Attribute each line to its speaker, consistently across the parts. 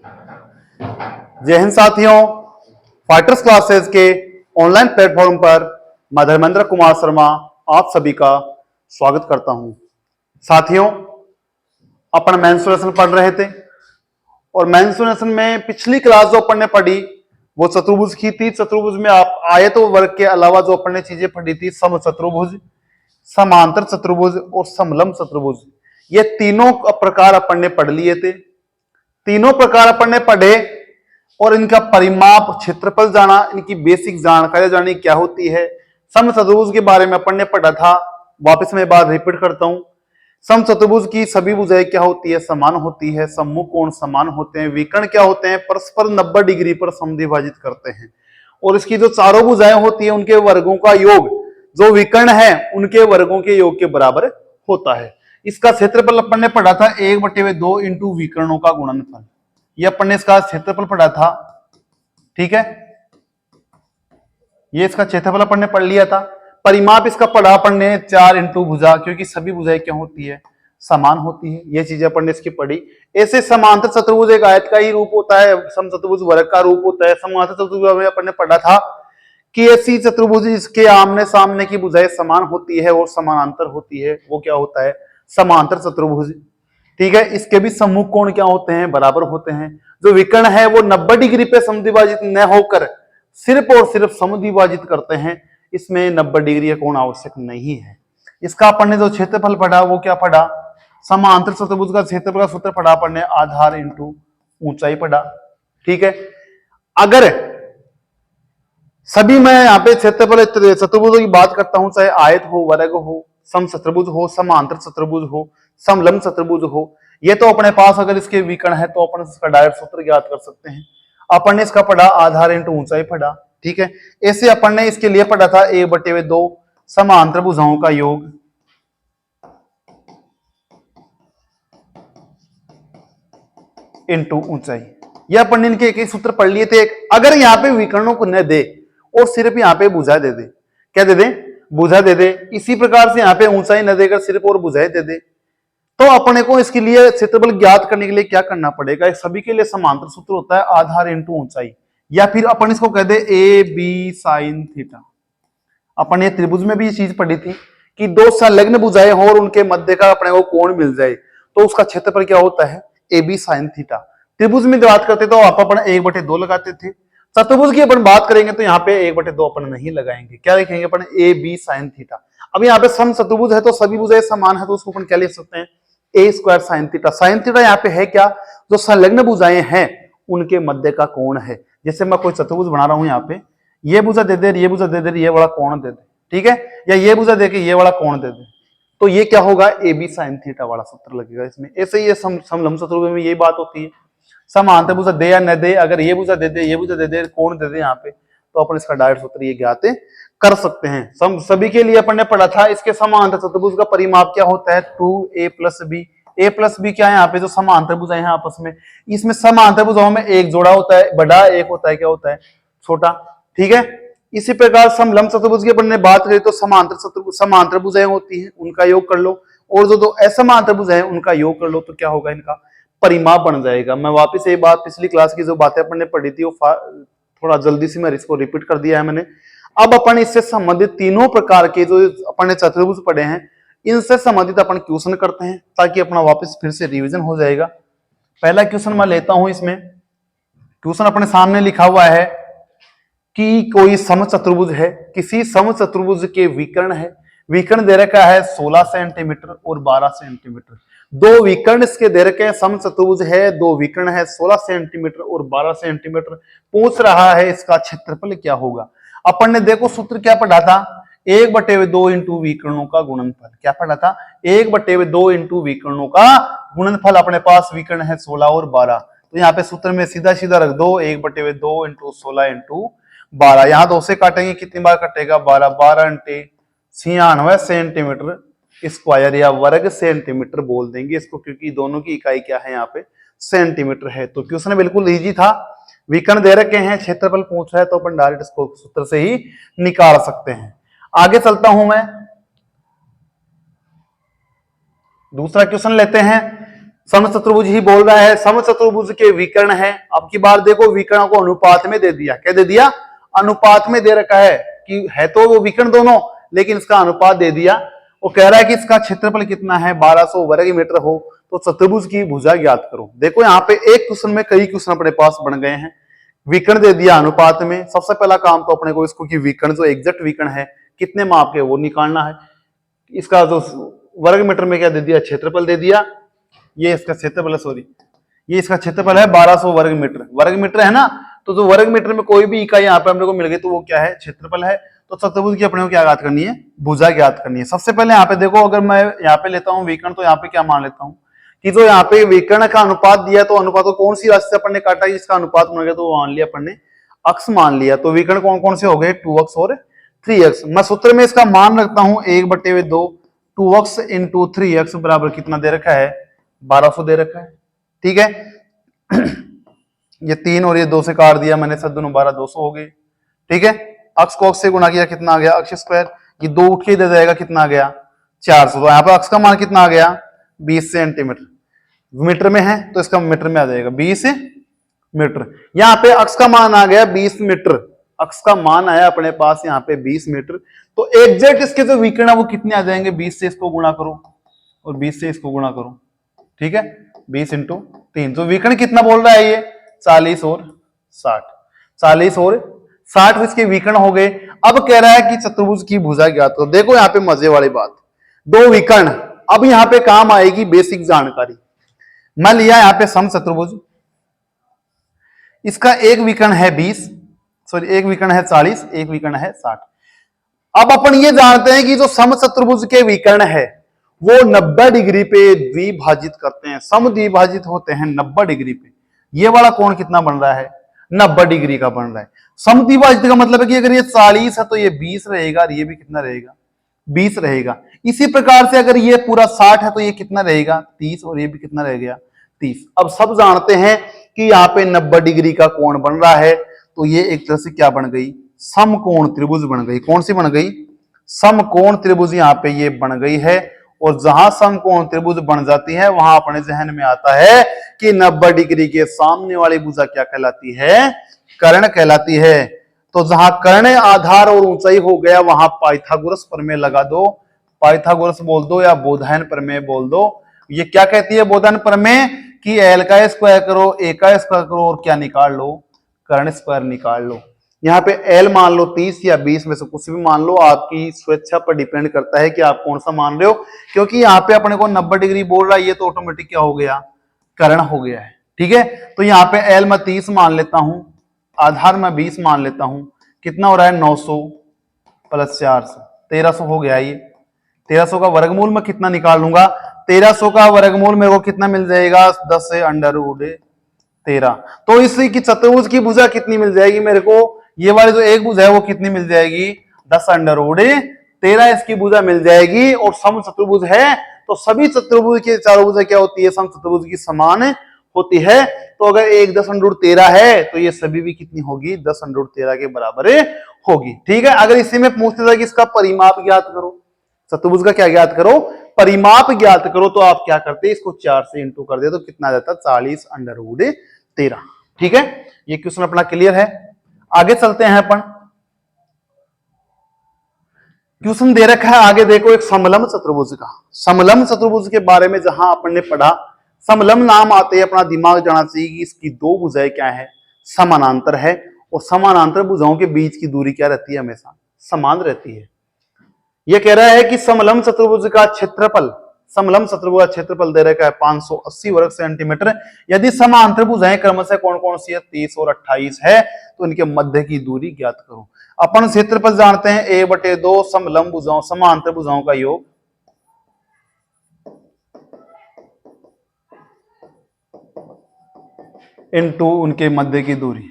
Speaker 1: जय हिंद साथियों, fighters classes के ऑनलाइन प्लेटफॉर्म पर मैं धर्मेंद्र कुमार शर्मा आप सभी का स्वागत करता हूं। साथियों, अपन मेंस्ट्रुएशन पढ़ रहे थे और मेंस्ट्रुएशन में पिछली क्लास जो अपन ने पढ़ी वो चतुर्भुज की थी। चतुर्भुज में आप आयत व वर्ग के अलावा जो अपन ने चीजें पढ़ी थी, सम चतुर्भुज, समांतर चतुर्भुज और समलंब चतुर्भुज, ये तीनों प्रकार अपन ने पढ़ लिए थे। तीनों प्रकार अपन ने पढ़े और इनका परिमाप, क्षेत्रफल जाना, इनकी बेसिक जानकारी जानी क्या होती है। सम चतुर्भुज के बारे में अपन ने पढ़ा था, वापस मैं बात रिपीट करता हूं। सम चतुर्भुज की सभी भुजाएं क्या होती है? समान होती है। सम्मुख कोण समान होते हैं। विकर्ण क्या होते हैं? परस्पर 90 डिग्री पर समद्विभाजित करते हैं। और इसकी जो चारों भुजाएं होती है उनके वर्गों का योग जो विकर्ण है उनके वर्गों के योग के बराबर होता है। इसका क्षेत्रफल अपन ने पढ़ा था 1/2 इंटू विकर्णों का गुणनफल। ये अपन ने इसका क्षेत्रफल पढ़ा था, ठीक है। ये इसका क्षेत्रफल अपन ने पढ़ लिया था। परिमाप इसका पढ़ा अपन ने 4 इंटू भुजा, क्योंकि सभी भुजाएं क्या होती है? समान होती है। ये चीजें अपन ने इसकी पढ़ी। ऐसे समांतर चतुर्भुज एक आयत का ही रूप होता है, समचतुर्भुज वर्ग का रूप होता है। समांतर चतुर्भुज में अपन ने पढ़ा था कि ऐसी चतुर्भुज जिसके आमने सामने की भुजाएं समान होती है और समानांतर होती है, वो क्या होता है? समांतर चतुर्भुज, ठीक है। इसके भी सम्मुख कोण क्या होते हैं? बराबर होते हैं। जो विकर्ण है वो 90 डिग्री पे समद्विभाजित न होकर सिर्फ और सिर्फ समद्विभाजित करते हैं। इसमें 90 डिग्री का कोण आवश्यक नहीं है। इसका अपन ने जो क्षेत्रफल पढ़ा वो क्या पढ़ा? समांतर चतुर्भुज का क्षेत्रफल का सूत्र पढ़ा अपन ने, आधार इंटू ऊंचाई पढ़ा, ठीक है। अगर सभी मैं यहाँ पे क्षेत्रफल चतुर्भुजों की बात करता हूं, चाहे आयत हो, वर्ग हो, सम चतुर्भुज हो, समांतर चतुर्भुज हो, समलंब चतुर्भुज हो, ये तो अपने पास अगर इसके विकर्ण है तो अपन इसका डायरेक्ट सूत्र ज्ञात कर सकते हैं। अपन ने इसका पढ़ा आधार इंटू ऊंचाई पढ़ा, ठीक है। ऐसे अपन ने इसके लिए पढ़ा था 1/2 समांतर भुजाओं का योग इंटू ऊंचाई। ये अपन ने इनके एक एक सूत्र पढ़ लिए थे। अगर यहाँ पे विकर्णों को न दे और सिर्फ यहाँ पे भुजा दे दे, क्या दे दे? भुजा दे दे। इसी प्रकार से यहाँ पे ऊंचाई न देकर सिर्फ और भुजाएं दे दे, तो अपने को इसके लिए क्षेत्रफल ज्ञात करने के लिए क्या करना पड़ेगा? सभी के लिए समांतर सूत्र होता है आधार इंटू ऊंचाई, या फिर अपन इसको कह दे ए बी साइन थीटा। अपन ये त्रिभुज में भी ये चीज पढ़ी थी कि दो संलग्न भुजाएं हो और उनके मध्य का अपने को कोण मिल जाए तो उसका क्षेत्रफल क्या होता है? A B sine theta. त्रिभुज में बात करते तो आप अपन 1/2 लगाते थे। चतुर्भुज की अपन बात करेंगे तो यहाँ पे 1/2 अपन नहीं लगाएंगे। क्या लिखेंगे अपन? A B sine theta. अब यहाँ पे सम चतुर्भुज है तो सभी भुजाएं समान है, तो उसको अपन क्या लिख सकते हैं? A square sine theta. Sine theta यहाँ पे है क्या? जो संलग्न भुजाएं हैं उनके मध्य का कोण है। जैसे मैं कोई चतुर्भुज बना रहा हूं, यहाँ पे ये भुजा दे दे, ये भुजा दे दे, ये वाला कोण दे दे, ठीक है, या ये भुजा दे के ये वाला कोण दे दे, तो ये क्या होगा? ए बी साइन थीटा वाला सूत्र लगेगा इसमें। ऐसे ही समलंब चतुर्भुज में यही बात होती है। समांतर भुजा दे या न दे, अगर ये भुजा दे दे, ये भुजा दे दे, कोण दे दे यहाँ पे, तो अपन इसका डायरेक्ट सूत्र ये ज्ञात कर सकते हैं। सभी के लिए अपन ने पढ़ा था इसके समांतर चतुर्भुज का परिमाप क्या होता है? 2a + b। a + b क्या है? यहाँ पे जो समांतर भुजाएं हैं आपस में, इसमें समांतर भुजाओं में एक जोड़ा होता है बड़ा, एक होता है क्या होता है? छोटा, ठीक है। इसी प्रकार समलंब चतुर्भुज की अपन ने बात करी तो समांतर भुजाएं होती हैं, उनका योग कर लो, और जो दो असमांतर भुजाएं हैं उनका योग कर लो, तो क्या होगा? इनका परिमाप बन जाएगा। मैं वापस एक बात, पिछली क्लास की जो बातें अपन ने पढ़ी थी वो थोड़ा जल्दी से मैं इसको रिपीट कर दिया है मैंने। अब अपन इससे संबंधित तीनों प्रकार के जो अपन ने चतुर्भुज पढ़े हैं इनसे संबंधित अपन क्वेश्चन करते हैं, ताकि अपना वापस फिर से रिवीजन हो जाएगा। पहला क्वेश्चन मैं लेता हूं। इसमें क्वेश्चन अपने सामने लिखा हुआ है कि कोई समचतुर्भुज है, किसी समचतुर्भुज के विकर्ण है। विकर्ण दे रखा है 16 सेंटीमीटर और 12 सेंटीमीटर। दो विकर्ण इसके दे रखे हैं, समचतुर्भुज है, दो विकर्ण है 16 सेंटीमीटर और 12 सेंटीमीटर। पूछ रहा है इसका क्षेत्रफल क्या होगा। अपन ने देखो सूत्र क्या पढ़ा था? 1/2 इंटू विकर्णों का गुणनफल। क्या पढ़ा था? 1/2 इंटू विकर्णों का गुणनफल। अपने पास विकर्ण है 16 और 12, तो यहाँ पे सूत्र में सीधा सीधा रख दो 1/2 इंटू 16 इंटू 12। यहाँ 2 से काटेंगे, कितनी बार कटेगा? 12। 12 × 96 सेंटीमीटर स्क्वायर, या वर्ग सेंटीमीटर बोल देंगे इसको, क्योंकि दोनों की इकाई क्या है? यहाँ पे सेंटीमीटर है। तो क्वेश्चन बिल्कुल इजी था। विकर्ण दे रखे हैं, क्षेत्रफल पूछ रहा है, तो अपन डायरेक्ट इसको सूत्र से ही निकाल सकते हैं। आगे चलता हूं मैं, दूसरा क्वेश्चन लेते हैं। समचतुर्भुज ही बोल रहा है, समचतुर्भुज के विकर्ण है। अब की बार देखो विकर्ण को अनुपात में दे दिया, क्या दे दिया, अनुपात में दे रखा है कि है तो वो विकर्ण दोनों, लेकिन इसका अनुपात दे दिया। वो कह रहा है कि इसका क्षेत्रफल कितना है, 1200 वर्ग मीटर हो तो चतुर्भुज की भुजा ज्ञात करो। देखो यहाँ पे एक क्वेश्चन में कई क्वेश्चन अपने पास बन गए हैं। विकर्ण दे दिया अनुपात में, सबसे पहला काम तो अपने को इसको कि विकर्ण जो एग्जैक्ट विकर्ण है कितने माप के वो निकालना है। इसका जो वर्ग मीटर में क्या दे दिया, क्षेत्रफल दे दिया। ये इसका क्षेत्रफल है, सॉरी ये इसका क्षेत्रफल है 1200 वर्ग मीटर, वर्ग मीटर है ना। तो जो वर्ग मीटर में कोई भी इकाई यहाँ पे अपने को मिल गई तो वो क्या है, क्षेत्रफल है। तो चतुर्भुज की अपने को क्या ज्ञात करनी है, भुजा ज्ञात करनी है। सबसे पहले यहाँ पे देखो, अगर मैं यहाँ पे लेता हूँ विकर्ण तो यहाँ पे क्या मान लेता हूँ कि जो यहाँ पे विकर्ण का अनुपात दिया, तो अनुपात को कौन सी राशि से अपन ने काटा, इसका अनुपात बन गया, तो मान लिया अपन ने अक्ष मान लिया। तो विकर्ण कौन कौन से हो गए, 2x और 3x। मैं सूत्र में इसका मान रखता हूं 1/2, 2x इंटू 3x बराबर कितना दे रखा है, 1200 दे रखा है। ठीक है ये 3 और ये 2 से काट दिया मैंने, सब दोनों 12 200 हो गए। ठीक है, अक्ष को अक्ष से गुणा किया, कितना आ गया, अक्ष स्क्वायर। ये 2 उठ के दे जाएगा, कितना आ गया, 400। तो यहाँ पे अक्ष का मान कितना आ गया, 20 सेंटीमीटर। मीटर में है तो इसका मीटर में आ जाएगा 20 मीटर। यहाँ पे अक्ष का मान आ गया 20 मीटर, अक्ष का मान आया अपने पास यहाँ पे 20 मीटर। तो एग्जैक्ट इसके जो विकर्ण है वो कितने आ जाएंगे, 20 से इसको गुणा करो और 20 से इसको गुणा करो। ठीक है, 20 इंटू 3। तो विकर्ण कितना बोल रहा है ये, 40 और 60, 40 और 60 इसके विकर्ण हो गए। अब कह रहा है कि चतुर्भुज की भुजा ज्ञात करो। देखो यहाँ पे मजे वाली बात, दो विकर्ण, अब यहाँ पे काम आएगी बेसिक जानकारी। मैं लिया यहाँ पे समचतुर्भुज, इसका एक विकर्ण है 20, सॉरी एक विकर्ण है 40, एक विकर्ण है 60। अब अपन ये जानते हैं कि जो समचतुर्भुज के विकर्ण है वो 90 डिग्री पे द्विभाजित करते हैं, सम द्विभाजित होते हैं 90 डिग्री पे। ये वाला कोण कितना बन रहा है, 90 डिग्री का बन रहा है। सम द्विभाजित का मतलब है कि अगर ये 40 है तो ये 20 रहेगा, और ये भी कितना रहेगा, 20 रहेगा। इसी प्रकार से अगर ये पूरा 60 है तो ये कितना रहेगा, 30, और ये भी कितना रह गया, 30। अब सब जानते हैं कि यहाँ पे 90 डिग्री का कोण बन रहा है, तो ये एक तरह से क्या बन गई, समकोण त्रिभुज बन गई। कौन सी बन गई, समकोण त्रिभुज यहाँ पे ये बन गई है। और जहां समकोण त्रिभुज बन जाती है वहां अपने जहन में आता है कि 90 डिग्री के सामने वाली भुजा क्या कहलाती है, कर्ण कहलाती है। तो जहां कर्ण, आधार और ऊंचाई हो गया वहां पाइथागोरस प्रमेय लगा दो, पाइथागोरस बोल दो या बोधायन प्रमेय बोल दो। ये क्या कहती है बोधायन प्रमेय कि एल का स्क्वायर करो, ए का स्क्वायर करो और क्या निकाल लो, कर्ण स्क्वायर निकाल लो। यहाँ पे एल मान लो 30 या 20 में से कुछ भी मान लो, आपकी स्वेच्छा पर डिपेंड करता है कि आप कौन सा मान रहे हो। क्योंकि यहाँ पे अपने को 90 डिग्री बोल रहा है, ये तो ऑटोमेटिक क्या हो गया, कर्ण हो गया है। ठीक है, तो यहाँ पे एल मैं 30 मान लेता हूं, आधार मैं 20 मान लेता हूं, कितना हो रहा है 900 प्लस 400, 1300 हो गया। ये 1300 का वर्गमूल मैं कितना निकाल लूंगा, 1300 का वर्गमूल मेरे को कितना मिल जाएगा, 10 से √13। तो इसी की चतुर्भुज की भुजा कितनी मिल जाएगी मेरे को, ये वाली जो एक भुजा है वो कितनी मिल जाएगी, 10√13 इसकी भुजा मिल जाएगी। और सम चतुर्भुज है तो सभी चतुर्भुज की चारों भुजा क्या होती है, सम चतुर्भुज की समान होती है। तो अगर एक 10√13 है तो ये सभी भी कितनी होगी, 10√13 के बराबर होगी। ठीक है, अगर इसी में पूछते था कि इसका परिमाप ज्ञात करो, चतुर्भुज का क्या ज्ञात करो, परिमाप ज्ञात करो, तो आप क्या करते, इसको 4 से इंटू कर दे तो कितना आ जाता, 40√13। ठीक है, ये क्वेश्चन अपना क्लियर है। आगे चलते हैं अपन, क्वेश्चन दे रखा है आगे देखो एक समलंब चतुर्भुज का। समलंब चतुर्भुज के बारे में जहां अपन ने पढ़ा, समलंब नाम आते ही अपना दिमाग जाना चाहिए कि इसकी दो भुजाएं क्या है, समानांतर है। और समानांतर भुजाओं के बीच की दूरी क्या रहती है, हमेशा समान रहती है। यह कह रहा है कि समलंब चतुर्भुज का क्षेत्रफल, समलंब चतुर्भुज का क्षेत्रफल दे रखा है 580 वर्ग सेंटीमीटर। यदि समांतर भुजाएं क्रमशः कौन कौन सी है, 30 और 28 है, तो इनके मध्य की दूरी ज्ञात करो। अपन क्षेत्रफल जानते हैं a/2 समलंब भुजाओं, समांतर भुजाओं का योग इनटू उनके मध्य की दूरी।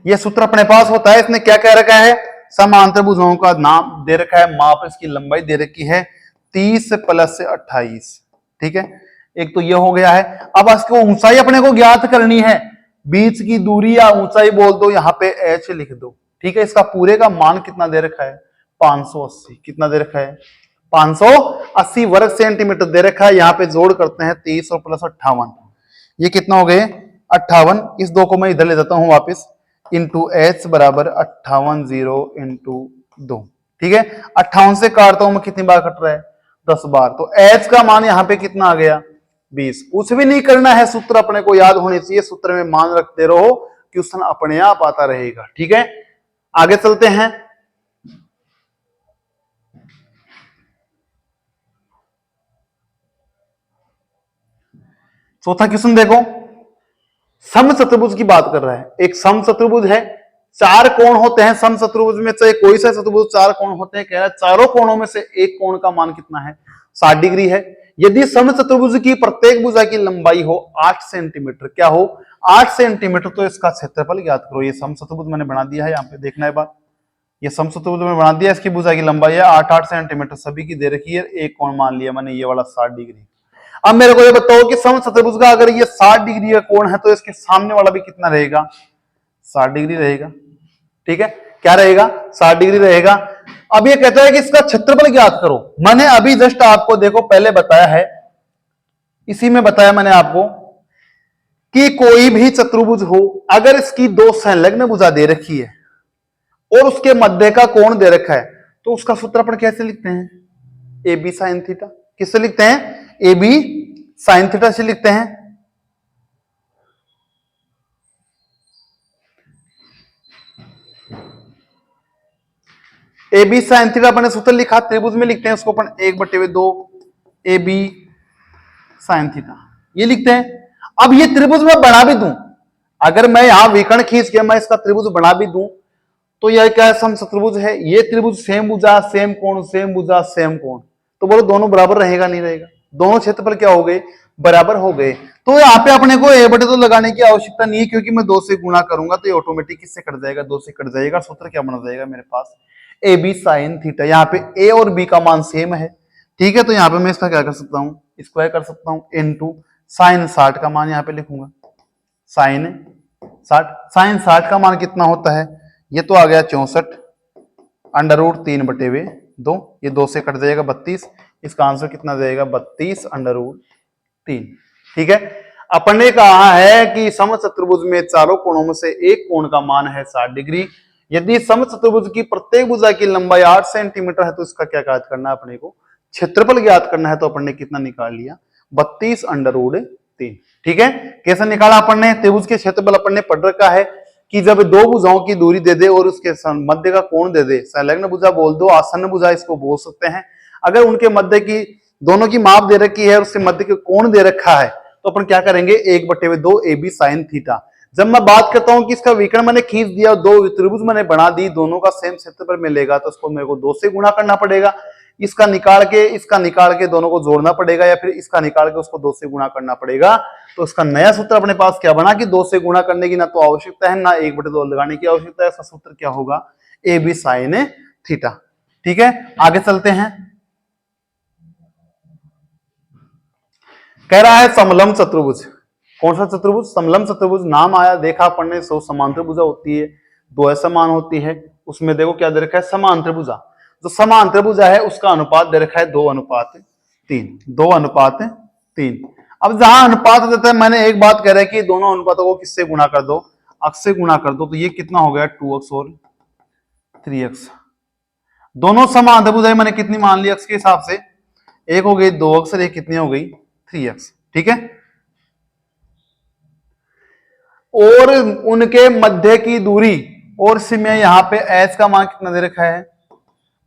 Speaker 1: यह सूत्र अपने पास होता है। इसने क्या कह रखा है, समांतर भुजाओं का नाम दे रखा है, माप इसकी लंबाई दे रखी है 30 + 28। ठीक है, एक तो यह हो गया है। अब इसको ऊंचाई अपने को ज्ञात करनी है, बीच की दूरी या ऊंचाई बोल दो, यहां पे h लिख दो। ठीक है, इसका पूरे का मान कितना दे रखा है, 580 कितना दे रखा है, 580 वर्ग सेंटीमीटर दे रखा है। यहाँ पे जोड़ करते हैं 30 और प्लस 58, ये कितना हो गए 58। इस दो को मैं इधर ले जाता हूं वापस, इंटू एच बराबर 58 0 इंटू 2। ठीक है, 58 से काटता हूं मैं, कितनी बार कट रहा है 10 बार, तो एच का मान यहां पे कितना आ गया 20। कुछ भी नहीं करना है, सूत्र अपने को याद होने चाहिए, सूत्र में मान रखते रहो, क्वेश्चन अपने आप आता रहेगा। ठीक है, आगे चलते हैं। चौथा क्वेश्चन देखो, समचतुर्भुज की बात कर रहा है। एक समचतुर्भुज है, चार कोण होते हैं समचतुर्भुज में, चाहे कोई सा चतुर्भुज चार कोण होते हैं। कह रहा है चारों कोणों में से एक कोण का मान कितना है, 60 डिग्री है। यदि समचतुर्भुज की प्रत्येक भुजा की लंबाई हो 8 सेंटीमीटर, क्या हो 8 सेंटीमीटर, तो इसका क्षेत्रफल ज्ञात करो। ये समचतुर्भुज मैंने बना दिया है, यहाँ पे देखना है बात, ये समचतुर्भुज में बना दिया, इसकी भुजा की लंबाई है 8 सेंटीमीटर, सभी की दे रखी है। एक कोण मान लिया मैंने ये वाला 60 डिग्री। अब मेरे को ये बताओ कि समचतुर्भुज का अगर ये 60 डिग्री का कोण है, तो इसके सामने वाला भी कितना रहेगा, 60 डिग्री रहेगा। ठीक है, क्या रहेगा 60 डिग्री रहेगा। अब ये कहता है कि इसका क्षेत्रफल ज्ञात करो। मैंने अभी जस्ट आपको देखो पहले बताया है, इसी में बताया मैंने आपको कि कोई भी चतुर्भुज हो, अगर इसकी दो संलग्न भुजा दे रखी है और उसके मध्य का कोण दे रखा है, तो उसका सूत्र अपन कैसे लिखते हैं, ए बी साइन थीटा। किससे लिखते हैं, ए बी साइन थीटा से लिखते हैं। ए बी साइन थीटा अपने सूत्र लिखा, त्रिभुज में लिखते हैं उसको अपन 1/2 ए बी साइन थीटा, ये लिखते हैं। अब ये त्रिभुज में बना भी दूं, अगर मैं यहां विकर्ण खींच के मैं इसका त्रिभुज बना भी दूं, तो यह क्या है, समचतुर्भुज है। ये त्रिभुज सेम भुजा सेम कोण, सेम भुजा सेम कोण, तो बोलो दोनों बराबर रहेगा नहीं रहेगा, दोनों क्षेत्रफल क्या हो गए, बराबर हो गए। तो यहाँ पे अपने को ए बटे 2 लगाने की आवश्यकता नहीं है, क्योंकि मैं 2 से गुणा करूंगा तो ये ऑटोमेटिक किससे कट जाएगा, 2 से कट जाएगा। सूत्र क्या बना जाएगा मेरे पास, ए बी साइन थीटा। यहाँ पे ए और बी का मान सेम है। ठीक है, तो यहाँ पे मैं इसका क्या कर सकता हूँ, स्क्वायर कर सकता हूँ, इनटू साइन 60 का मान यहाँ पे लिखूंगा, साइन 60 का मान कितना होता है, ये तो आ गया 64 √3/2, ये 2 से कट जाएगा 32। इसका आंसर कितना जाएगा 32 √3। ठीक है, अपन ने कहा है कि समचतुर्भुज में चारों कोणों में से एक कोण का मान है 60 डिग्री। यदि समचतुर्भुज की प्रत्येक भुजा की लंबाई 8 सेंटीमीटर है, तो इसका क्या ज्ञात करना है अपने को, क्षेत्रफल ज्ञात करना है। तो अपन ने कितना निकाल लिया 32 √3। ठीक है, कैसे निकाला अपन ने, त्रिभुज के क्षेत्रफल अपन ने पढ़ रखा है कि जब दो भुजाओं की दूरी दे दे और उसके मध्य का कोण दे दे, संलग्न भुजा बोल दो, आसन्न भुजा इसको बोल सकते हैं। अगर उनके मध्य की दोनों की माप दे रखी है और उसके मध्य के कोण दे रखा है, तो अपन क्या करेंगे 1/2 ए बी साइन थीटा। जब मैं बात करता हूं कि इसका विकर्ण मैंने खींच दिया, दो त्रिभुज मैंने बना दी, दोनों का सेम क्षेत्रफल मिलेगा, तो उसको मेरे को 2 से गुणा करना पड़ेगा। इसका निकाल के दोनों को जोड़ना पड़ेगा, या फिर इसका निकाल के उसको 2 से गुणा करना पड़ेगा। तो उसका नया सूत्र अपने पास क्या बना कि 2 से गुणा करने की ना तो आवश्यकता है, ना 1/2 लगाने की आवश्यकता है। इसका सूत्र क्या होगा, ए बी साइन थीटा। ठीक है, आगे चलते हैं। कह रहा है समलंब चतुर्भुज। कौन सा चतुर्भुज, समलंब चतुर्भुज। नाम आया देखा पढ़ने से, समांतर भुजा होती है, दो असमान होती है, उसमें देखो क्या दे रखा है, समांतर भुजा। जो समांतर भुजा है उसका अनुपात दे रखा है 2:3, 2:3। अब जहां अनुपात देता है, मैंने एक बात कह रहा है कि दोनों अनुपातों को किससे गुणा कर दो, अक्स से गुणा कर दो, तो ये कितना हो गया 2x और 3x। दोनों समांतर भुजाएं मैंने कितनी मान ली अक्स के हिसाब से, एक हो गई 2x और एक कितनी हो गई 3x। ठीक है, और उनके मध्य की दूरी, और इसमें यहाँ पे h का मान कितना दे रखा है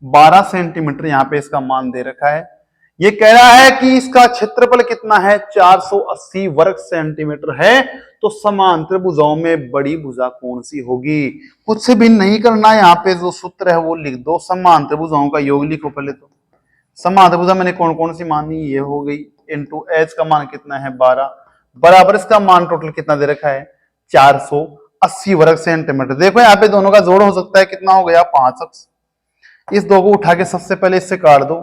Speaker 1: 12 सेंटीमीटर, यहाँ पे इसका मान दे रखा है। ये कह रहा है कि इसका क्षेत्रफल कितना है 480 वर्ग सेंटीमीटर है। तो समांतर भुजाओं में बड़ी भुजा कौन सी होगी, कुछ भी नहीं करना, यहाँ पे जो सूत्र है वो लिख दो, समांतर भुजाओं का योग लिखो पहले। तो समांतर भुजा मैंने कौन कौन सी मानी, ये हो गई, इनटू h का मान कितना है 12, बराबर इसका मान टोटल कितना दे रखा है 480 वर्ग सेंटीमीटर। देखो यहाँ पे दोनों का जोड़ हो सकता है, कितना हो गया 5x। इस दो को उठा के सबसे पहले इससे काट दो।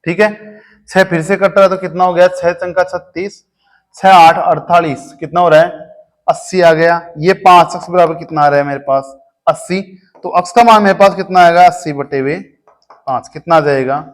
Speaker 1: ठीक है, 6 फिर से कट रहा है, तो कितना हो गया 6 चंका 36, 6 8 48, कितना हो रहा है 80 आ गया। ये 5x बराबर कितना आ रहा है मेरे पास 80, तो x का मान मेरे पास कितना आएगा 80/2। 5 कितना आ जाएगा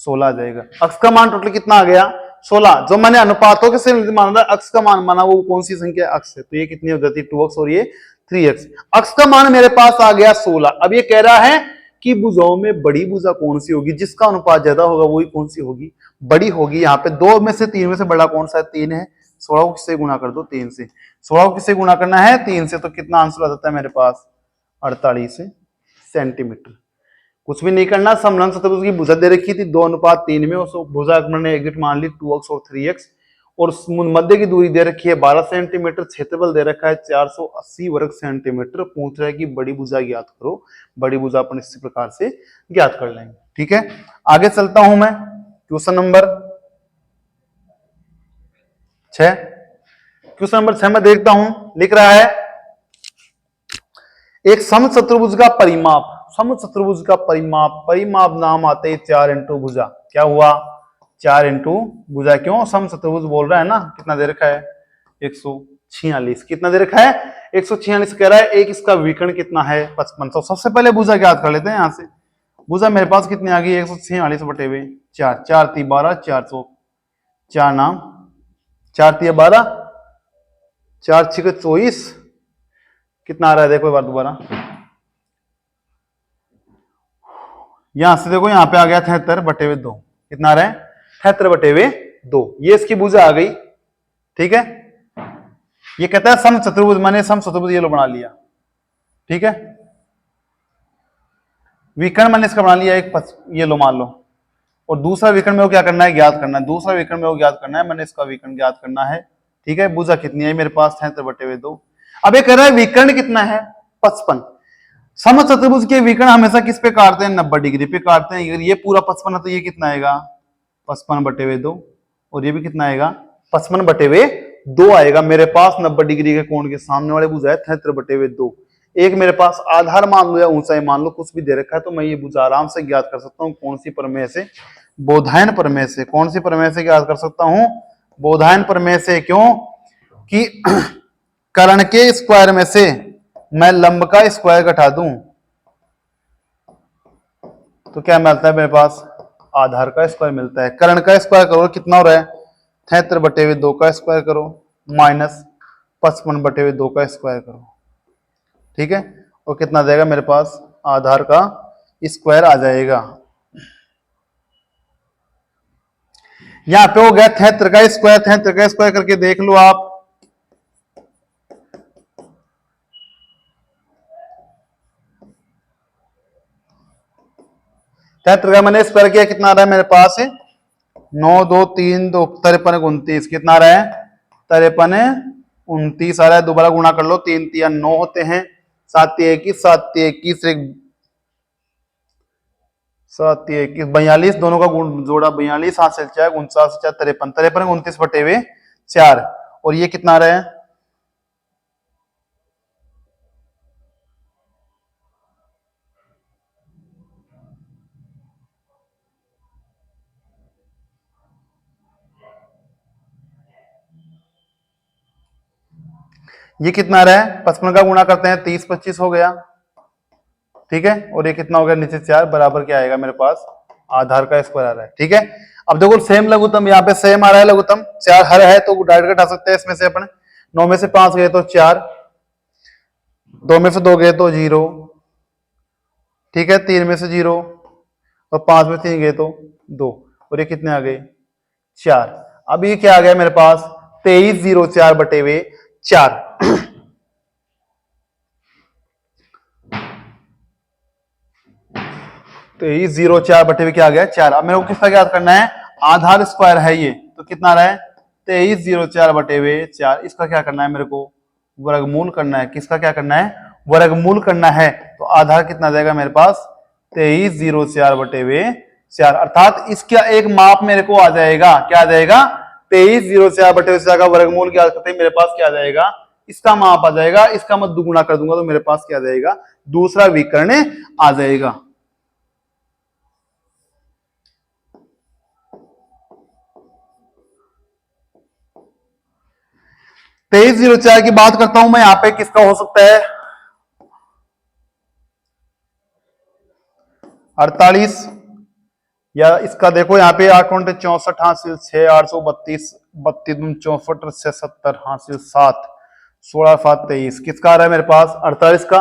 Speaker 1: 16 आ जाएगा। अक्स का मान टोटल कितना आ गया 16। जो मैंने अनुपातों के से मान रहा अक्स का मान माना वो कौन सी संख्या अक्स है, तो ये कितनी हो जाती है 2x और ये 3x। अक्स का मान मेरे पास आ गया 16। अब ये कह रहा है कि भुजाओं में बड़ी भुजा कौन सी होगी, जिसका अनुपात ज्यादा होगा वही कौन सी होगी, बड़ी होगी। यहाँ पे 2 में से 3 में से बड़ा कौन सा है 3 है। 16 को किससे गुणा कर दो 3 से, 16 को किससे गुणा करना है 3 से, तो कितना आंसर आ जाता है मेरे पास 48 सेंटीमीटर। कुछ भी नहीं करना, समलंब चतुर्भुज की भुजा दे रखी थी 2:3 में, उस भुजा मैंने एग्जिट मान ली 2x और 3x, और मध्य की दूरी दे रखी है 12 सेंटीमीटर, क्षेत्रफल दे रखा है 480 वर्ग सेंटीमीटर। पूछ रहा है कि बड़ी भुजा ज्ञात करो, बड़ी भुजा अपन इसी प्रकार से ज्ञात कर लेंगे। ठीक है, आगे चलता हूं मैं क्वेश्चन नंबर 6। क्वेश्चन नंबर 6 में देखता हूं, लिख रहा है एक समचतुर्भुज का परिमाप, समचतुर्भुज का परिमाप, परिमाप नाम आते हैं 4 इंटू भुजा। क्या हुआ 4 इंटू भुजा, क्यों समचतुर्भुज बोल रहा है ना। कितना दे रखा है 146, कितना दे रखा है 146 कह रहा है। एक इसका विकर्ण कितना है 55। तो सबसे पहले भुजा ज्ञात कर लेते हैं। यहां से भुजा मेरे पास कितनी आ गई 146 बटे हुए 4, 4 3 12, 400 4 नाम 4 3 12, 4 6 24, कितना आ रहा है देखो एक बार दोबारा, यहां से देखो यहां पे आ गया 73 बटे हुए 2, कितना आ रहा है 73 बटे हुए 2। ये इसकी भुजा आ गई। ठीक है, ये कहता है सम चतुर्भुज, मैंने सम चतुर्भुज ये लो बना लिया। ठीक है, विकर्ण मैंने इसका बना लिया एक ये लो मान लो, और दूसरा विकर्ण में वो क्या करना है ज्ञात करना है, दूसरा विकर्ण में वो ज्ञात करना है, मैंने इसका विकर्ण ज्ञात करना है। ठीक है, भुजा कितनी है मेरे पास 73 बटे हुए 2। अब ये कह रहा है विकर्ण कितना है 55। समचतुर्भुज के विकर्ण हमेशा किस पे काटते हैं 90 डिग्री पे काटते हैं। अगर ये पूरा 55 है तो ये कितना आएगा 55 बटे हुए 2, और ये भी कितना आएगा 55 बटे हुए 2 आएगा। मेरे पास 90 डिग्री के कोण के सामने वाले भुजा है 73 बटे हुए 2। एक मेरे पास आधार मान लो या ऊंचाई मान लो, कुछ भी दे रखा है, तो मैं ये भुजा आराम से ज्ञात कर सकता हूँ। कौन सी प्रमेय से, बोधायन प्रमेय से। कौन सी प्रमेय से ज्ञात कर सकता हूँ, बोधायन प्रमेय से। क्यों कि कर्ण के स्क्वायर में से मैं लंब का स्क्वायर घटा दूं तो क्या मिलता है मेरे पास आधार का स्क्वायर मिलता है। कर्ण का स्क्वायर करो कितना हो रहा है 73 बटे हुए 2 का स्क्वायर करो माइनस 55 बटे हुए 2 का स्क्वायर करो। ठीक है, और कितना जाएगा मेरे पास आधार का स्क्वायर आ जाएगा। यहां पे हो गया 73 का स्क्वायर, 73 का स्क्वायर करके देख लो आप। का मैंने स्क्वायर किया कितना आ रहा है मेरे पास 9 2 3 2 53 29, कितना आ रहा है 53 29 आ रहा है। दोबारा गुणा कर लो, 3 3 9 होते हैं, 7 21 7 21 7 21 42, दोनों का गुण जोड़ा 42, 7 से 4 49 4 53 53 29 बटे हुए 4, और ये कितना आ रहा है ये कितना आ रहा है 55 का गुणा करते हैं 30 25 हो गया। ठीक है, और ये कितना हो गया नीचे 4 बराबर क्या आएगा मेरे पास आधार का स्क्वायर आ रहा है। ठीक है, अब देखो सेम लघुत्तम यहाँ पे सेम आ रहा है लघुत्तम, 4 हर है तो डायरेक्ट घटा सकते हैं इसमें से अपन। 9 में से 5 गए तो 4, 2 में से 2 गए तो 0, ठीक है, 3 में से 0 और 5 में 3 गए तो 2, और ये कितने आ गए 4। अब ये क्या आ गया मेरे पास 23 0 4 बटे हुए 4। 23 0 4 बटे हुए क्या आ गया 4। अब मेरे को किसका ज्ञात करना है आधार स्क्वायर है ये, तो कितना आ रहा है 23 0 4 बटे हुए 4। इसका क्या करना है मेरे को वर्गमूल करना है। किसका क्या करना है वर्गमूल करना है। तो आधार कितना जाएगा मेरे पास 23 0 4 बटे हुए 4, अर्थात इसका एक माप मेरे को आ जाएगा। क्या आ जाएगा 23 0 4 बटे हुए 4 का वर्गमूल क्या करते हैं मेरे पास क्या आ जाएगा इसका माप आ जाएगा। इसका मैं दुगुना कर दूंगा तो मेरे पास क्या आ जाएगा दूसरा विकर्ण आ जाएगा। 23 0 4 की बात करता हूं मैं, यहां पे किसका हो सकता है 48 या इसका देखो यहाँ पे 8 64 हासिल 6 832 32 दूनी 64 से 70 हासिल 7 16 7 23 किसका आ रहा है मेरे पास 48 का।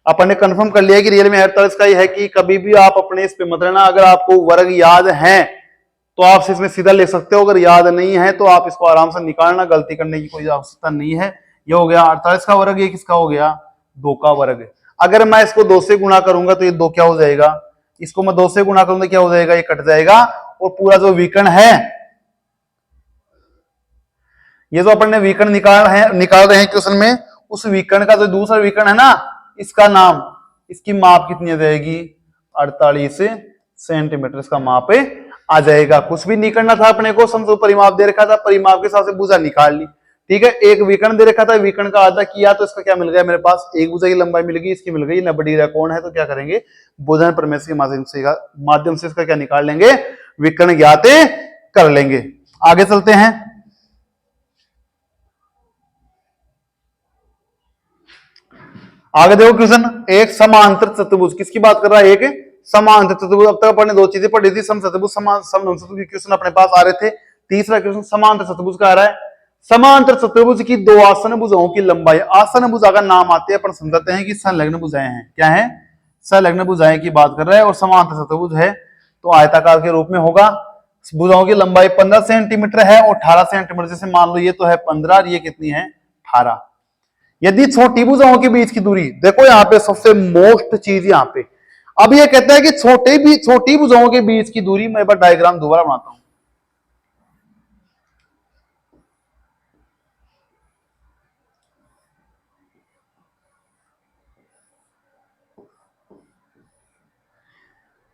Speaker 1: अपन ने कंफर्म कर लिया कि रियल में 48 का ही है कि कभी भी आप अपने इस पे मत रहना, अगर आपको वर्ग याद है तो आप इसमें सीधा ले सकते हो, अगर याद नहीं है तो आप इसको आराम से निकालना, गलती करने की कोई आवश्यकता नहीं है। ये हो गया 48 का वर्ग, ये किसका हो गया 2 का वर्ग। अगर मैं इसको 2 से गुणा करूंगा तो ये 2 क्या हो जाएगा, इसको मैं 2 से गुणा करूंगा क्या हो जाएगा, ये कट जाएगा और पूरा जो विकर्ण है, ये जो अपन ने विकर्ण निकाल रहे हैं क्वेश्चन में, उस विकर्ण का जो दूसरा विकर्ण है ना, इसका नाम, इसकी माप कितनी आ जाएगी 48 सेंटीमीटर इसका माप आ जाएगा। कुछ भी नहीं करना था अपने को, समझो परिमाप दे रखा था, परिमाप के हिसाब से भुजा निकाल ली। ठीक है, एक विकर्ण दे रखा था, विकर्ण का आधा किया तो इसका क्या मिल गया मेरे पास, एक भुजा की लंबाई मिल गई, इसकी मिल गई 90 डिग्री कोण है, तो क्या करेंगे भुजन प्रमेय के माध्यम से इसका क्या निकाल लेंगे, विकर्ण ज्ञात कर लेंगे। आगे चलते हैं। आगे देखो क्वेश्चन, एक समांतर चतुर्भुज, किसकी बात कर रहा है, एक समांतर चतुर्भुज। अब तक अपन ने 2 चीजें पढ़ी थी, सम चतुर्भुज समलंब चतुर्भुज के क्वेश्चन अपने पास आ रहे थे। तीसरा क्वेश्चन समांतर चतुर्भुज का आ रहा है। समांतर चतुर्भुज की 2 आसन भुजाओं की लंबाई, आसन भुजा का नाम आते हैं अपन समझाते हैं कि संलग्न भुजाएं हैं। क्या है, संलग्न भुजाएं की बात कर रहा है। और समांतर चतुर्भुज है तो आयताकार के रूप में होगा। भुजाओं की लंबाई 15 सेंटीमीटर है और 18 सेंटीमीटर, जैसे मान लो ये तो है 15 और ये कितनी है 18। यदि छोटी भुजाओं के बीच की दूरी, देखो यहाँ पे सबसे मोस्ट चीज यहाँ पे, अब ये कहता है कि छोटी भुजाओं के बीच की दूरी, मैं एक बार डायग्राम दोबारा बनाता हूं।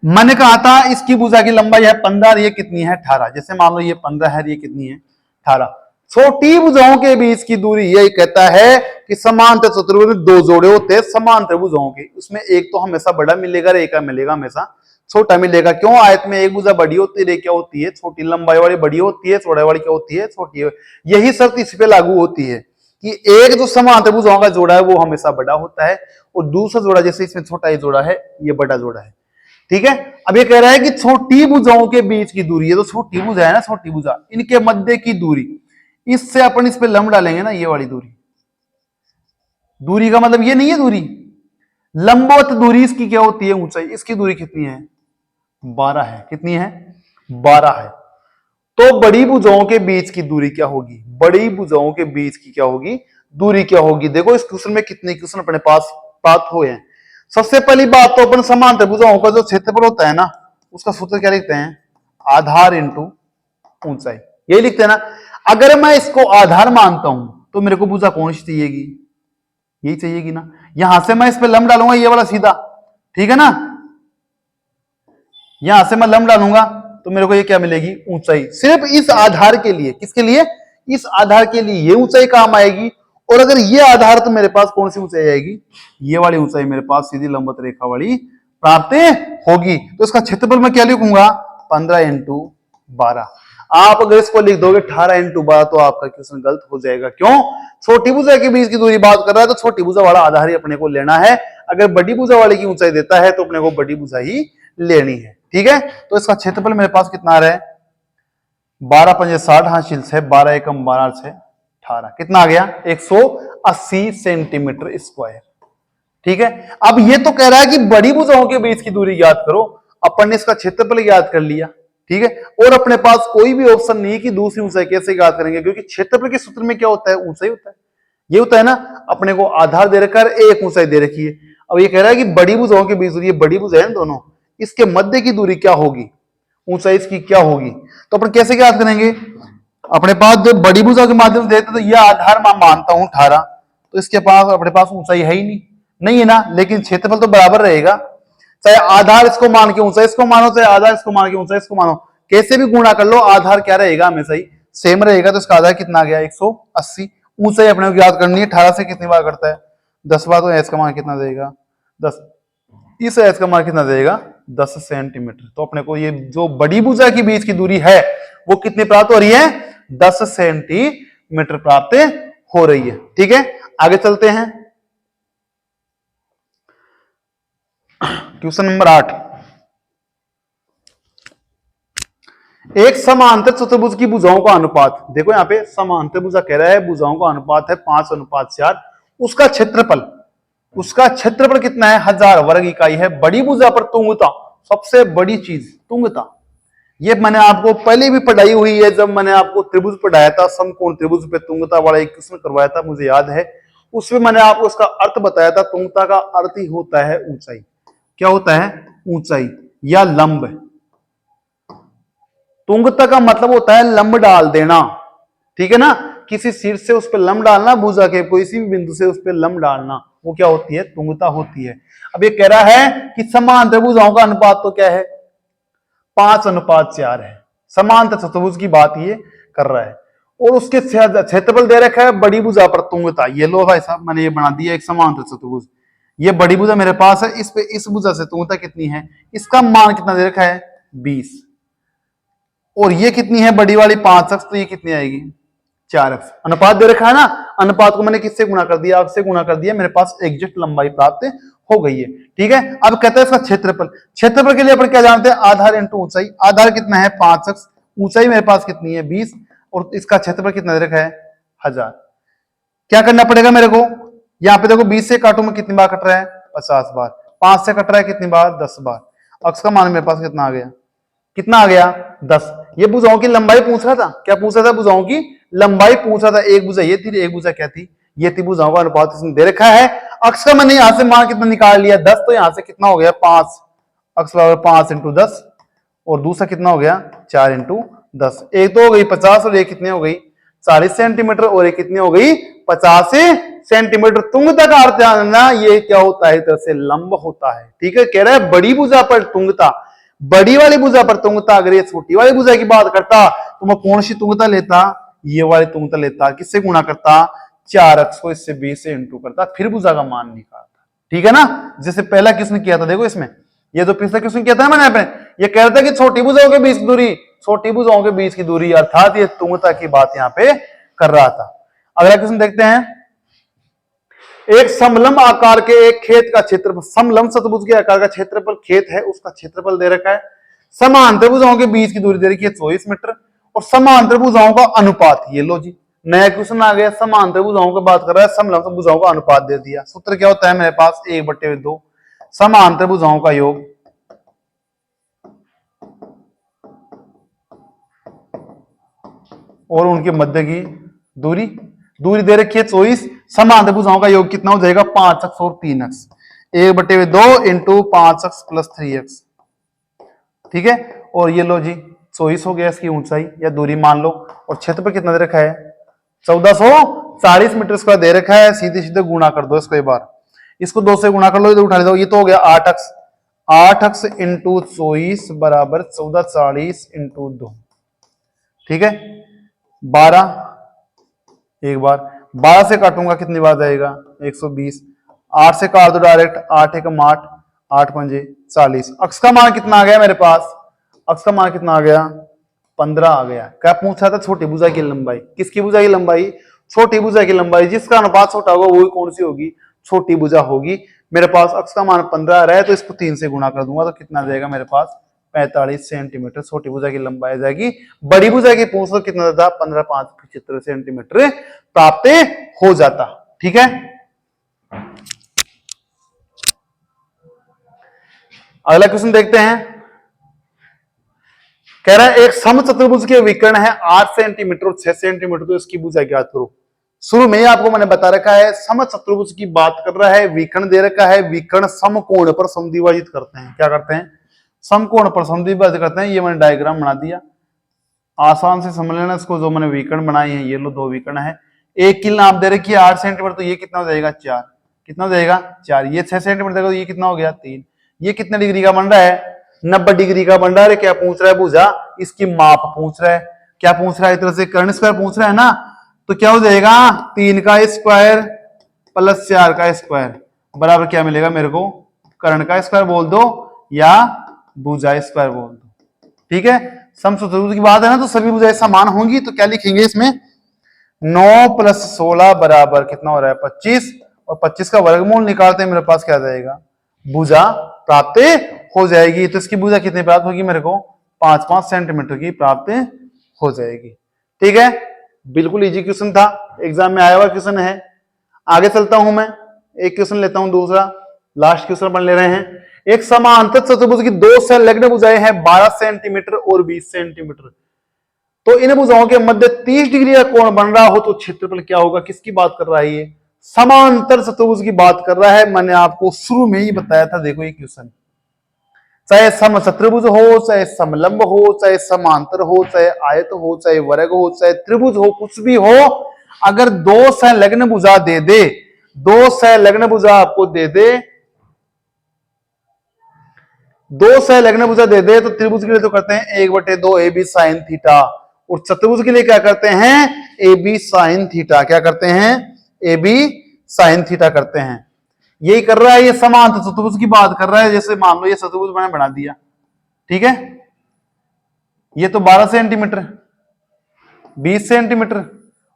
Speaker 1: मैंने कहा था इसकी भुजा की लंबाई है 15, ये कितनी है 18, जैसे मान लो ये 15 है, ये कितनी है 18। छोटी भुजाओं के बीच की दूरी, यही कहता है कि समांतर चतुर्भुज में 2 जोड़े होते हैं समांतर भुजाओं के, उसमें एक तो हमेशा बड़ा मिलेगा, एक मिलेगा हमेशा छोटा मिलेगा। क्यों, आयत में एक भुजा बड़ी होती है, क्या होती है छोटी, लंबाई वाली बड़ी होती है, चौड़ाई वाली क्या होती है छोटी है। यही शर्त इस पे लागू होती है कि एक जो समांतर भुजाओं का जोड़ा है वो हमेशा बड़ा होता है, और दूसरा जोड़ा जैसे इसमें छोटा ही जोड़ा है, ये बड़ा जोड़ा है। ठीक है, अब ये कह रहा है कि छोटी भुजाओं के बीच की दूरी, ये तो छोटी भुजा है ना, छोटी भुजा, इनके मध्य की दूरी, इससे अपन इस पे लंब डालेंगे ना, ये वाली दूरी, दूरी का मतलब ये नहीं है दूरी, लंबवत दूरी इसकी क्या होती है ऊंचाई, इसकी दूरी कितनी है 12 है, कितनी है 12 है। तो बड़ी भुजाओं के बीच की दूरी क्या होगी, बड़ी भुजाओं के बीच की क्या होगी दूरी क्या होगी। देखो इस क्वेश्चन में कितने क्वेश्चन अपने पास प्राप्त हुए हैं। सबसे पहली बात तो अपन समांतर भुजाओं का जो क्षेत्रफल होता है ना, उसका सूत्र क्या लिखते हैं, आधार इंटू ऊंचाई, यही लिखते हैं ना। अगर मैं इसको आधार मानता हूं तो मेरे को भुजा कौन सी चाहिएगी, यही चाहिएगी ना। यहां से मैं इस पे लंब डालूंगा, ये वाला सीधा, ठीक है ना, यहां से मैं लंब डालूंगा तो मेरे को ये क्या मिलेगी ऊंचाई, सिर्फ इस आधार के लिए, किसके लिए, इस आधार के लिए ये ऊंचाई काम आएगी। और अगर ये आधार तो मेरे पास कौन सी ऊंचाई आएगी, ये वाली ऊंचाई मेरे पास सीधी लंबवत रेखा वाली प्राप्त होगी। तो इसका क्षेत्रफल मैं क्या लिखूंगा 15 इंटू 12। आप अगर इसको लिख दोगे 18 इंटू 12 तो आपका क्वेश्चन गलत हो जाएगा। क्यों, छोटी भुजा के बीच की दूरी बात कर रहा है तो छोटी भुजा वाला आधार ही अपने को लेना है। अगर बड़ी भुजा वाले की ऊंचाई देता है तो अपने को बड़ी भुजा ही लेनी है। ठीक है, तो इसका क्षेत्रफल मेरे पास कितना आ रहा है 12 पंजे 60 हासिल 6 12 एकम 12 6 18, कितना आ गया 180 सेंटीमीटर स्क्वायर। ठीक है, अब ये तो कह रहा है कि बड़ी भुजाओं के बीच की दूरी याद करो, अपन ने इसका क्षेत्रफल याद कर लिया। ठीक है, और अपने पास कोई भी ऑप्शन नहीं कि दूसरी ऊंचाई कैसे याद करेंगे, क्योंकि क्षेत्रफल के सूत्र में क्या होता है ऊंचाई होता है, ये होता है ना। अपने को आधार दे रखा है, एक ऊंचाई दे रखी है। अब ये कह रहा है कि बड़ी भुजाओं के बीच दूरी, बड़ी भुजा है दोनों, इसके मध्य की दूरी क्या होगी, ऊंचाई इसकी क्या होगी। तो अपन कैसे याद करेंगे, अपने पास जो बड़ी भुजा के माध्यम से देते तो यह आधार मैं मानता हूं 18, तो इसके पास अपने पास ऊंचाई है ही नहीं है ना, लेकिन क्षेत्रफल तो बराबर रहेगा। चाहे आधार इसको मान के ऊंचाई इसको मानो, चाहे आधार इसको मान के ऊंचाई इसको मानो, कैसे भी गुणा कर लो आधार क्या रहेगा हमेशा ही सेम रहेगा। तो इसका आधार कितना आ गया 180। ऊंचाई अपने को याद करनी है, 18 से कितनी बार करता है 10 बार, तो एस का मान कितना देगा 10, इस एस का मान कितना देगा 10 सेंटीमीटर। तो अपने को ये जो बड़ी भुजा के बीच की दूरी है वो कितनी प्राप्त हो रही है 10 सेंटीमीटर प्राप्त हो रही है। ठीक है, आगे चलते हैं। क्वेश्चन नंबर 8, एक समांतर चतुर्भुज की भुजाओं का अनुपात, देखो यहाँ पे समांतर भुजा कह रहा है, भुजाओं का अनुपात है 5:4, उसका क्षेत्रफल कितना है, 1000 वर्ग इकाई है। बड़ी भुजा पर तुंगता, सबसे बड़ी चीज तुंगता, ये मैंने आपको पहले भी पढ़ाई हुई है, जब मैंने आपको त्रिभुज पढ़ाया था, समकोण त्रिभुज पे तुंगता वाला एक किस्म करवाया था, मुझे याद है। उसमें मैंने आपको इसका अर्थ बताया था। तुंगता का अर्थ ही होता है ऊंचाई। क्या होता है, ऊंचाई या लंब। तुंगता का मतलब होता है लंब डाल देना, ठीक है ना, किसी शीर्ष से उस पर लंब डालना, भुजा के किसी भी बिंदु से उस पर लंब डालना, वो क्या होती है, तुंगता होती है। अब ये कह रहा है कि समांतर भुजाओं का अनुपात तो क्या है, 5:4 है। समांतर चतुर्भुज की बात ये कर रहा है, और उसके क्षेत्रफल दे रखा है बड़ी भुजा पर तुंगता। ये लो भाई साहब, मैंने ये बना दिया एक समांतर चतुर्भुज। ये बड़ी भुजा मेरे पास है, इस पे इस भुजा से तुंगता कितनी है, इसका मान कितना दे रखा है, 20। और ये कितनी है बड़ी वाली 5x, तो ये कितनी आएगी, 4x। अनुपात दे रखा है ना, अनुपात को मैंने किससे गुणा कर दिया, आपसे गुणा कर दिया, मेरे पास एग्जैक्ट लंबाई प्राप्त हो गई है। ठीक है, अब कहते हैं इसका क्षेत्रफल। क्षेत्रफल के लिए अपन क्या जानते हैं, आधार इंटू ऊंचाई। आधार कितना है 5x, ऊंचाई मेरे पास कितनी है 20, और इसका क्षेत्रफल कितना दे रखा है 1000। क्या करना पड़ेगा मेरे को, यहाँ पे देखो 20 से काटू में कितनी बार कट रहा है, 50 बार। 5 से कट रहा है कितनी बार, 10 बार। अक्स का मान मेरे पास कितना आ गया, कितना आ गया 10। ये भुजाओं की लंबाई पूछ रहा था, क्या पूछ रहा था, भुजाओं की लंबाई पूछ रहा था। एक भुजा ये थी, एक भुजा क्या थी, ये थी। भुजाओं का अनुपात इसमें दे रखा है। अक्स का मैंने यहां से मान कितना निकाल लिया 10, तो यहां से कितना हो गया 5, अक्स बराबर 5 इंटू 10, और दूसरा कितना हो गया 4 इंटू 10। एक तो हो गई 50 और एक कितनी हो गई 40 सेंटीमीटर, और एक कितनी हो गई 85 सेंटीमीटर। तुंगता का अर्थ जानना, ये क्या होता है, तरह से लंब होता है। ठीक है, कह रहा है बड़ी भुजा पर तुंगता, बड़ी वाली भुजा पर तुंगता। अगर ये छोटी वाली भुजा की बात करता तो मैं कौन सी तुंगता लेता, ये वाली तुंगता लेता। किससे गुणा करता, 4x को इससे 20 से इंटू करता, फिर भुजा का मान निकालता। ठीक है ना, जैसे पहला किसने किया था, देखो इसमें ये तो पिछला किसने किया था मैंने यहाँ पे, ये कह रहा था कि छोटी भुजाओं के बीच की दूरी, छोटी भुजाओं के बीच की दूरी, अर्थात ये तुंगता की बात यहाँ पे कर रहा था। अगला क्वेश्चन देखते हैं। एक समलंब आकार के एक खेत का क्षेत्रफल, समलंब चतुर्भुज के आकार का क्षेत्रफल खेत है, उसका क्षेत्रफल दे रखा है। समांतर भुजाओं के बीच की दूरी दे रखी है 24 मीटर, और समांतर भुजाओं का अनुपात, ये लो जी नया क्वेश्चन आ गया। समांतर भुजाओं की बात कर रहा है, समलंब भुजाओं का अनुपात दे दिया। सूत्र क्या होता है मेरे पास, 1/2 समांतर भुजाओं का योग और उनके मध्य की दूरी। दूरी दे रखी है 24, समांतर भुजाओं का योग कितना हो जाएगा 5x और 3x। 1/2 into 5x plus 3x। ठीक है, और ये लो जी 24 हो गया इसकी ऊंचाई या दूरी मान लो, और क्षेत्रफल कितना दे रखा है 1440 मीटर स्क्वायर दे रखा है। सीधे सीधे गुणा कर दो इसको, एक बार इसको 2 से गुणा कर लो, इधर उठा ले दो, ये तो हो गया 8x। 8x इंटू 24 बराबर 1440 इंटू 2। ठीक है, 12, एक बार 12 से काटूंगा कितनी बार जाएगा 120। 8 से काट दो डायरेक्ट, 8 एकम 8, 8 पंजे 40। अक्स का मान कितना आ गया मेरे पास, अक्स का मान कितना आ गया 15 आ गया। क्या पूछा था, छोटी भुजा की लंबाई। किसकी भुजा की लंबाई, छोटी भुजा की लंबाई। जिसका अनुपात छोटा होगा वही कौन सी होगी, छोटी भुजा होगी। मेरे पास अक्स का मान 15 आ रहा है, तो इसको 3 से गुणा कर दूंगा, तो कितना आ जाएगा मेरे पास 45 सेंटीमीटर छोटी भुजा की लंबाई जाएगी। बड़ी भुजा की पूछ लो कितना था, 15.75 सेंटीमीटर प्राप्त हो जाता। ठीक है, अगला क्वेश्चन देखते हैं। कह रहा है एक समचतुर्भुज के विकर्ण है 8 सेंटीमीटर और 6 सेंटीमीटर, तो इसकी भुजा ज्ञात करो। शुरू में आपको मैंने बता रखा है समचतुर्भुज की बात कर रहा है, विकर्ण दे रखा है। विकर्ण समकोण पर समद्विभाजित करते हैं। क्या करते हैं, समकोण पर समद्विभाजित करते हैं। ये मैंने डायग्राम बना दिया, आसान से समझ लेना इसको। जो मैंने विकर्ण बनाए हैं, ये लो 2 विकर्ण है। एक की नाप दे रखी है 8 सेंटीमीटर, तो ये कितना हो जाएगा 4। कितना हो जाएगा 4। ये 6 सेंटीमीटर देखो, ये कितना हो गया 3। ये कितने डिग्री का बन रहा है 90 डिग्री का बन रहा है। क्या पूछ रहा है भुजा, इसकी माप पूछ रहा है। क्या पूछ रहा है, एक तरह से कर्ण स्क्वायर पूछ रहा है ना, तो क्या हो जाएगा 3 का स्क्वायर प्लस 4 का स्क्वायर बराबर क्या मिलेगा मेरे को, कर्ण का स्क्वायर बोल दो या भुजा स्क्वायर बोल दो। ठीक है, समचतुर्भुज की बात है ना, तो सभी भुजाएं समान होंगी। तो क्या लिखेंगे इसमें, 9 + 16 बराबर कितना हो रहा है 25, और 25 का वर्गमूल निकालते हैं मेरे पास क्या आ जाएगा, भुजा प्राप्त हो जाएगी। तो इसकी भुजा कितनी प्राप्त होगी मेरे को 5-5 सेंटीमीटर की प्राप्त हो जाएगी। ठीक है, बिल्कुल इजी क्वेश्चन था, एग्जाम में आया हुआ क्वेश्चन है। आगे चलता हूं मैं, एक क्वेश्चन लेता हूं, दूसरा लास्ट क्वेश्चन अपन ले रहे हैं। एक समांतर चतुर्भुज की दो संलग्न भुजाएं हैं 12 सेंटीमीटर और 20 सेंटीमीटर। तो इन भुजाओं के मध्य 30 डिग्री का कोण बन रहा हो तो क्षेत्रफल क्या होगा? किसकी बात कर रहा है ये? समांतर चतुर्भुज की बात कर रहा है। मैंने आपको शुरू में ही बताया था, देखो ये क्वेश्चन, चाहे सम चतुर्भुज हो, चाहे समलंब हो, चाहे समांतर हो, चाहे आयत हो, चाहे वर्ग हो, चाहे त्रिभुज हो, कुछ भी हो, अगर दो संलग्न भुजा दे दे, दो संलग्न भुजा आपको दे दे, दो संलग्न भुजा दे दे, तो त्रिभुज के लिए तो करते हैं 1/2 AB साइन थीटा, और चतुर्भुज के लिए क्या करते हैं? AB sine theta. क्या करते हैं? AB साइन थीटा करते हैं। यही कर रहा है ये, समांतर चतुर्भुज की बात कर रहा है। जैसे मान लो ये चतुर्भुज मैंने बना दिया, ठीक है, ये तो 12 सेंटीमीटर, 20 सेंटीमीटर,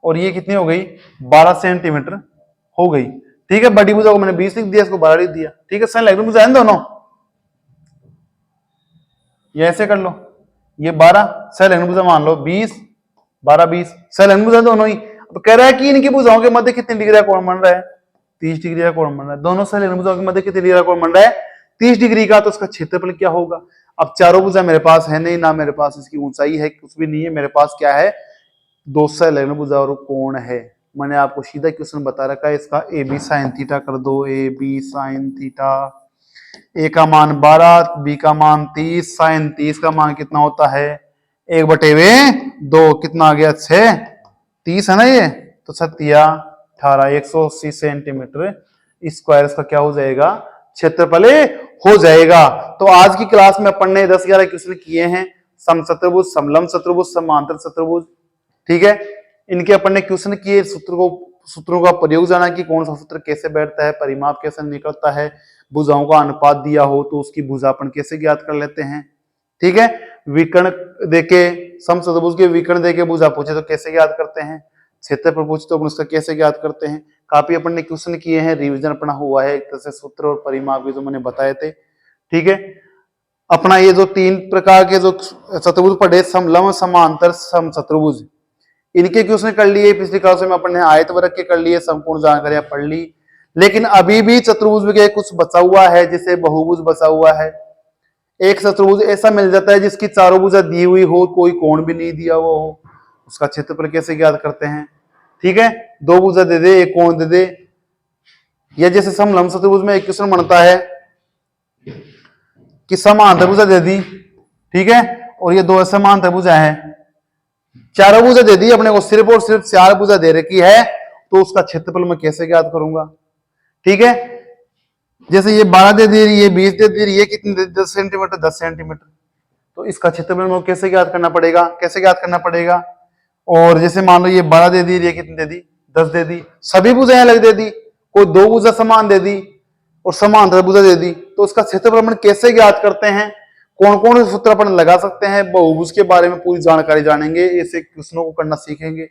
Speaker 1: और ये कितनी हो गई? 12 सेंटीमीटर हो गई। ठीक है, बड़ी भुजा को मैंने 20 लिख दिया, इसको 12 लिख दिया। ठीक है, संलग्न भुजा है दोनों, ये ऐसे कर लो, ये 12 संलग्न भुजा मान लो 20, 12 20 संलग्न भुजा दोनों ही। अब कह रहा है कि इनकी भुजाओं के मध्य कितनी डिग्री का कोण बन रहा है? 30 डिग्री का कोण बन रहा है। दोनों संलग्न भुजाओं के मध्य कितनी डिग्री का कोण बन रहा है? 30 डिग्री का। तो उसका क्षेत्रफल क्या होगा? अब चारों भुजा मेरे पास है नहीं, ना मेरे पास इसकी ऊंचाई है, कुछ भी नहीं है, मेरे पास क्या है? दो संलग्न भुजा और कोण है। मैंने आपको सीधा क्वेश्चन बता रखा है, इसका AB साइन थीटा कर दो, AB साइन थीटा। ए का मान 12, बी का मान 30, साइन 30 का मान कितना होता है? 1/2, कितना आ गया? 6, 30 है ना ये, तो 18, 180 सेंटीमीटर स्क्वायर इसका क्या हो जाएगा? क्षेत्रफल हो जाएगा। तो आज की क्लास में अपन ने 10-11 क्वेश्चन किए हैं, सम चतुर्भुज, समलंब चतुर्भुज, समांतर चतुर्भुज। ठीक है, इनके अपन ने क्वेश्चन किए, सूत्रों का प्रयोग जाना कि कौन सा सूत्र कैसे बैठता है, परिमाप कैसे निकलता है, भुजाओं का अनुपात दिया हो तो उसकी भुजापन कैसे ज्ञात कर लेते हैं। ठीक है, विकर्ण देके, सम चतुर्भुज के विकर्ण देके भुजा पूछे तो कैसे ज्ञात करते हैं, क्षेत्रफल पूछे तो उसका कैसे ज्ञात करते हैं। काफी अपन ने क्वेश्चन किए हैं, रिवीजन अपना हुआ है एक तरह से, सूत्र और परिमाप के जो मैंने बताए थे। ठीक है, अपना ये जो 3 प्रकार के जो चतुर्भुज पढ़े, समलंब, समांतर, सम चतुर्भुज, इनके क्वेश्चन कर लिए। पिछली क्लास में अपन ने आयत वर्ग के कर लिए, संपूर्ण जानकारियां पढ़ ली। लेकिन अभी भी चतुर्भुज के कुछ बचा हुआ है, जैसे बहुभुज बचा हुआ है। एक चतुर्भुज ऐसा मिल जाता है जिसकी चारों भुजा दी हुई हो, कोई कोण भी नहीं दिया हुआ हो, उसका क्षेत्रफल कैसे ज्ञात करते हैं। ठीक है, 2 भुजा दे दे, एक कोण दे दे। या जैसे समलंब चतुर्भुज में एक क्वेश्चन बनता है कि समांतर भुजा दे दी, ठीक है, और ये 2 समांतर भुजा है, चारों भुजा दे दी अपने को, सिर्फ और सिर्फ 4 भुजा दे रखी है, तो उसका क्षेत्रफल मैं कैसे ज्ञात करूंगा। ठीक है, जैसे ये 12 दे दी, ये 20 दे दी, ये कितनी दे दी? 10 सेंटीमीटर, 10 सेंटीमीटर। तो इसका क्षेत्रफल में कैसे ज्ञात करना पड़ेगा? कैसे ज्ञात करना पड़ेगा? और जैसे मान लो ये 12 दे दी, ये कितनी दे दी? 10 दे दी, सभी भुजाएं अलग दे दी, कोई 2 भुजा समान दे दी और समांतर भुजा दे दी, तो उसका क्षेत्रफल कैसे ज्ञात करते हैं? कौन कौन से सूत्र अपन लगा सकते हैं? बहुभुज के बारे में पूरी जानकारी जानेंगे, ऐसे क्वेश्चनों को करना सीखेंगे।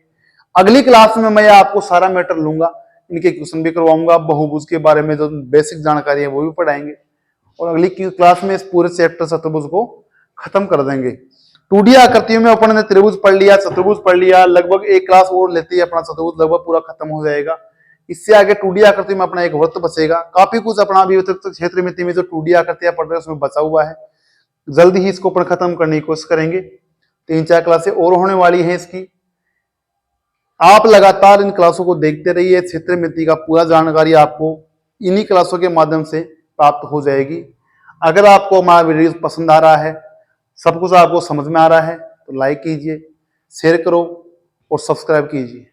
Speaker 1: अगली क्लास में मैं आपको सारा मैटर लूंगा, इनके क्वेश्चन भी करवाऊंगा, बहुभुज के बारे में जो बेसिक जानकारी है वो भी पढ़ाएंगे, और अगली क्लास में इस पूरे चैप्टर चतुर्भुज को खत्म कर देंगे। 2D आकृतियों में अपन ने त्रिभुज पढ़ लिया, चतुर्भुज पढ़ लिया, लगभग एक क्लास और लेती है, अपना चतुर्भुज लगभग पूरा खत्म हो जाएगा। इससे आगे 2D आकृति में अपना एक वृत्त बचेगा। काफी कुछ अपना अभी क्षेत्र मिति में जो 2D आकृतियां पढ़ रहे हैं उसमें बचा हुआ है, जल्दी ही इसको अपन खत्म करने की कोशिश करेंगे। 3-4 क्लासें और होने वाली है इसकी। आप लगातार इन क्लासों को देखते रहिए, क्षेत्र मिति का पूरा जानकारी आपको इन्हीं क्लासों के माध्यम से प्राप्त हो जाएगी। अगर आपको हमारा वीडियो पसंद आ रहा है, सब कुछ आपको समझ में आ रहा है, तो लाइक कीजिए, शेयर करो और सब्सक्राइब कीजिए।